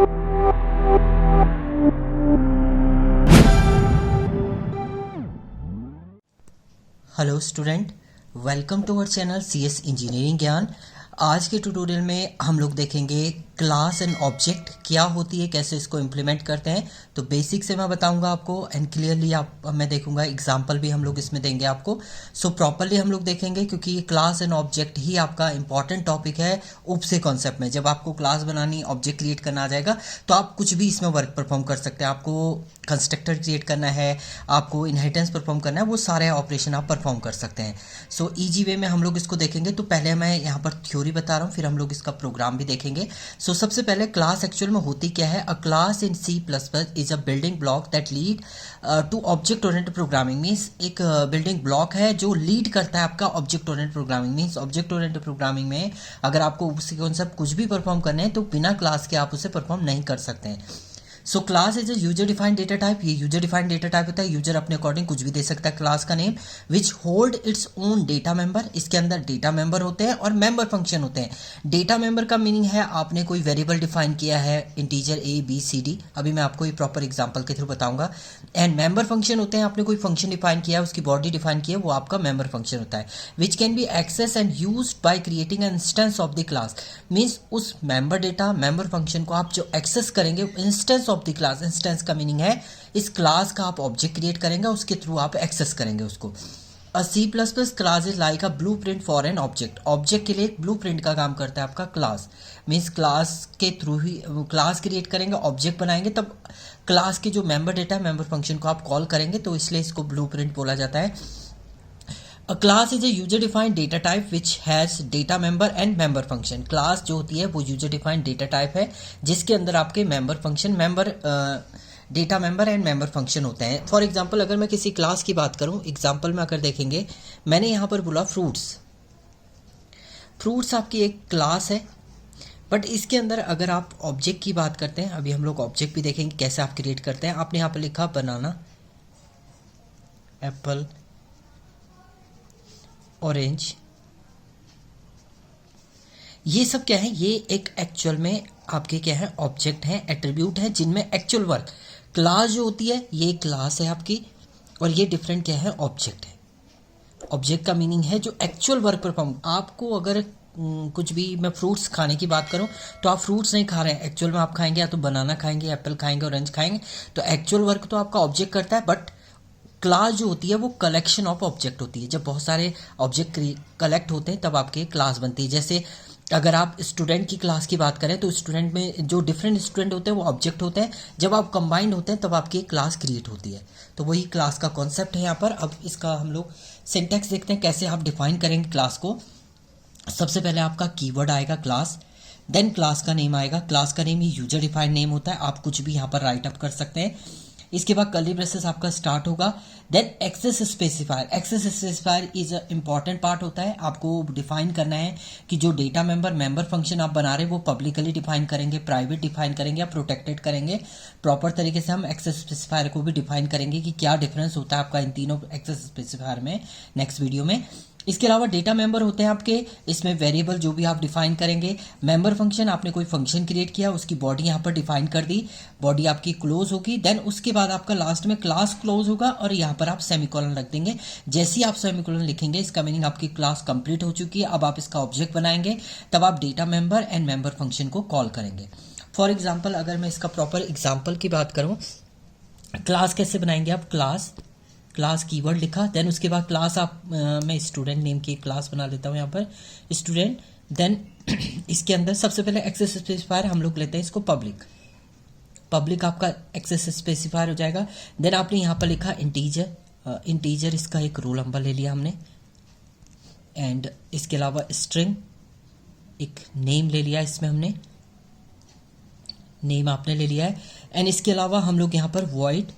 Hello student, welcome to our channel CS engineering Gyan. आज के tutorial में हम लोग देखेंगे क्लास एंड ऑब्जेक्ट क्या होती है, कैसे इसको इम्प्लीमेंट करते हैं। तो बेसिक से मैं बताऊंगा आपको एंड क्लियरली मैं देखूंगा एग्जांपल भी हम लोग इसमें देंगे आपको। सो प्रॉपरली हम लोग देखेंगे क्योंकि ये क्लास एंड ऑब्जेक्ट ही आपका इंपॉर्टेंट टॉपिक है उपसे कॉन्सेप्ट में। जब आपको क्लास बनानी, ऑब्जेक्ट क्रिएट करना आ जाएगा तो आप कुछ भी इसमें वर्क परफॉर्म कर सकते हैं। आपको कंस्ट्रक्टर क्रिएट करना है, आपको इनहेरिटेंस परफॉर्म करना है, वो सारे ऑपरेशन आप परफॉर्म कर सकते हैं। सो ईजी वे में हम लोग इसको देखेंगे। तो पहले मैं यहाँ पर थ्योरी बता रहा हूँ, फिर हम लोग इसका प्रोग्राम भी देखेंगे। सो सबसे पहले क्लास एक्चुअल में होती क्या है। A class in C++ is a building block that lead to object oriented programming. Means एक बिल्डिंग ब्लॉक है जो लीड करता है आपका object oriented programming. Means object oriented programming में अगर आपको उसके कॉन्सेप्ट कुछ भी परफॉर्म करने हैं तो बिना क्लास के आप उसे परफॉर्म नहीं कर सकते हैं। So class is a user defined data type. ये यूजर डिफाइंड डेटा टाइप होता है। यूजर अपने अकॉर्डिंग कुछ भी दे सकता है क्लास का name, which hold its own data member. इसके अंदर डेटा मेंबर होते हैं और मेंबर फंक्शन होते हैं। डेटा मेंबर का मीनिंग है आपने कोई वेरिएबल डिफाइन किया है, integer A B C D। अभी मैं आपको ये प्रॉपर एग्जांपल के थ्रू बताऊंगा। एंड मेंबर फंक्शन होते हैं, आपने कोई फंक्शन डिफाइन किया है, उसकी बॉडी डिफाइन की है, वो आपका मेंबर फंक्शन होता है। Which can be access and use by creating an instance of the class. Means उस मेंबर डेटा, मेंबर फंक्शन को आप जो एक्सेस करेंगे instance of the class. Instance का मीनिंग है इस क्लास का आप ऑब्जेक्ट क्रिएट करेंगे, उसके थ्रू आप एक्सेस करेंगे उसको। अ C++ class is like a blue print for an object. Object के लिए एक ब्लू प्रिंट का काम करता है आपका क्लास। मीन्स क्लास के थ्रू ही क्लास क्रिएट करेंगे, ऑब्जेक्ट बनाएंगे, तब क्लास के जो मेंबर डेटा है, मेंबर फंक्शन को आप कॉल करेंगे, तो इसलिए इसको ब्लू प्रिंट बोला जाता है। A class is a user defined data type which has data member and member function. Class जो होती है वो यूजर डिफाइंड डेटा टाइप है जिसके अंदर आपके member function, data member and member function होते हैं। फॉर एग्जांपल अगर मैं किसी क्लास की बात करूं, एग्जांपल में अगर देखेंगे, मैंने यहाँ पर बोला फ्रूट्स। फ्रूट्स आपकी एक क्लास है, बट इसके अंदर अगर आप ऑब्जेक्ट की बात करते हैं, अभी हम लोग ऑब्जेक्ट भी देखेंगे कैसे आप क्रिएट करते हैं। आपने यहाँ पर लिखा बनाना, एप्पल, ऑरेंज। ये सब क्या है, ये एक एक्चुअल में आपके क्या है, ऑब्जेक्ट हैं, एट्रीब्यूट हैं जिनमें एक्चुअल वर्क। क्लास जो होती है ये क्लास है आपकी, और ये डिफरेंट क्या है, ऑब्जेक्ट है। ऑब्जेक्ट का मीनिंग है जो एक्चुअल वर्क परफॉर्म। आपको अगर कुछ भी, मैं फ्रूट्स खाने की बात करूं तो आप फ्रूट्स नहीं खा रहे हैं, एक्चुअल में आप खाएंगे या तो बनाना खाएंगे, एप्पल खाएंगे, ऑरेंज खाएंगे। तो एक्चुअल वर्क तो आपका ऑब्जेक्ट करता है, बट क्लास जो होती है वो कलेक्शन ऑफ ऑब्जेक्ट होती है। जब बहुत सारे ऑब्जेक्ट कलेक्ट होते हैं तब आपकी क्लास बनती है। जैसे अगर आप स्टूडेंट की क्लास की बात करें तो स्टूडेंट में जो डिफरेंट स्टूडेंट होते हैं वो ऑब्जेक्ट होते हैं। जब आप कंबाइंड होते हैं तब आपकी एक क्लास क्रिएट होती है। तो वही क्लास का कॉन्सेप्ट है यहाँ पर। अब इसका हम लोग सिंटैक्स देखते हैं कैसे आप डिफाइन करेंगे क्लास को। सबसे पहले आपका कीवर्ड आएगा क्लास, देन क्लास का नेम आएगा। क्लास का नेम ही यूजर डिफाइंड नेम होता है, आप कुछ भी यहाँ पर राइट अप कर सकते हैं। इसके बाद कर्ली ब्रेसेस आपका स्टार्ट होगा। Then access specifier. Access specifier is a important part होता है। आपको डिफाइन करना है कि जो डेटा मेंबर, मेंबर फंक्शन आप बना रहे हैं वो पब्लिकली डिफाइन करेंगे, प्राइवेट डिफाइन करेंगे या प्रोटेक्टेड करेंगे। प्रॉपर तरीके से हम एक्सेस स्पेसिफायर को भी डिफाइन करेंगे कि क्या डिफरेंस होता है आपका इन तीनों एक्सेस स्पेसिफायर में, नेक्स्ट वीडियो में। इसके अलावा डेटा मेंबर होते हैं आपके, इसमें वेरिएबल जो भी आप डिफाइन करेंगे। मेंबर फंक्शन, आपने कोई फंक्शन क्रिएट किया, उसकी बॉडी यहाँ पर डिफाइन कर दी, बॉडी आपकी क्लोज होगी। देन उसके बाद आपका लास्ट में क्लास क्लोज होगा और यहाँ पर आप सेमीकोलन रख देंगे। जैसे ही आप सेमीकोलन लिखेंगे इसका मीनिंग आपकी क्लास कंप्लीट हो चुकी है। अब आप इसका ऑब्जेक्ट बनाएंगे, तब आप data member and member function को कॉल करेंगे। फॉर एग्जाम्पल अगर मैं इसका प्रॉपर एग्जाम्पल की बात करूँ, क्लास कैसे बनाएंगे आप, क्लास कीवर्ड लिखा, देन उसके बाद क्लास आप मैं स्टूडेंट नेम की क्लास बना लेता हूँ यहाँ पर, स्टूडेंट। देन इसके अंदर सबसे पहले एक्सेस स्पेसिफायर हम लोग लेते हैं इसको पब्लिक आपका एक्सेस स्पेसिफायर हो जाएगा। देन आपने यहाँ पर लिखा इंटीजर, इसका एक रोल नंबर ले लिया हमने। एंड इसके अलावा स्ट्रिंग, एक नेम ले लिया, इसमें हमने नेम आपने ले लिया है। एंड इसके अलावा हम लोग यहाँ पर वॉइड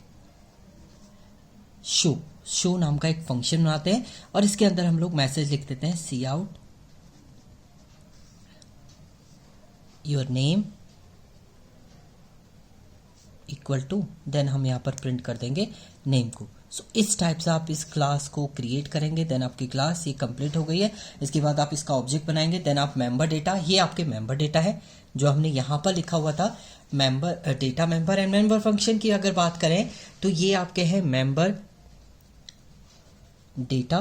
शो नाम का एक फंक्शन बनाते हैं और इसके अंदर हम लोग मैसेज लिख देते हैं, cout your name equal to, then हम यहाँ पर प्रिंट कर देंगे नेम को। सो इस टाइप से आप इस क्लास को क्रिएट करेंगे, देन आपकी क्लास ये कंप्लीट हो गई है। इसके बाद आप इसका ऑब्जेक्ट बनाएंगे, देन आप मेंबर डेटा, ये आपके मेंबर डेटा है जो हमने यहाँ पर लिखा हुआ था member data member and member function की अगर बात करें तो ये आपके हैं मेंबर डेटा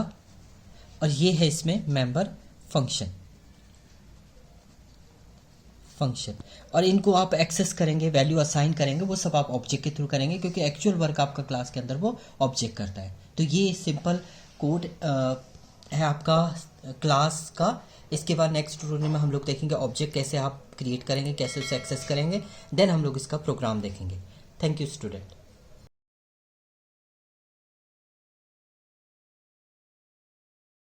और ये है इसमें मेंबर फंक्शन और इनको आप एक्सेस करेंगे, वैल्यू असाइन करेंगे, वो सब आप ऑब्जेक्ट के थ्रू करेंगे क्योंकि एक्चुअल वर्क आपका क्लास के अंदर वो ऑब्जेक्ट करता है। तो ये सिंपल कोड है आपका क्लास का। इसके बाद नेक्स्ट ट्यूटोरियल में हम लोग देखेंगे ऑब्जेक्ट कैसे आप क्रिएट करेंगे, कैसे उसे एक्सेस करेंगे, देन हम लोग इसका प्रोग्राम देखेंगे। Thank you student.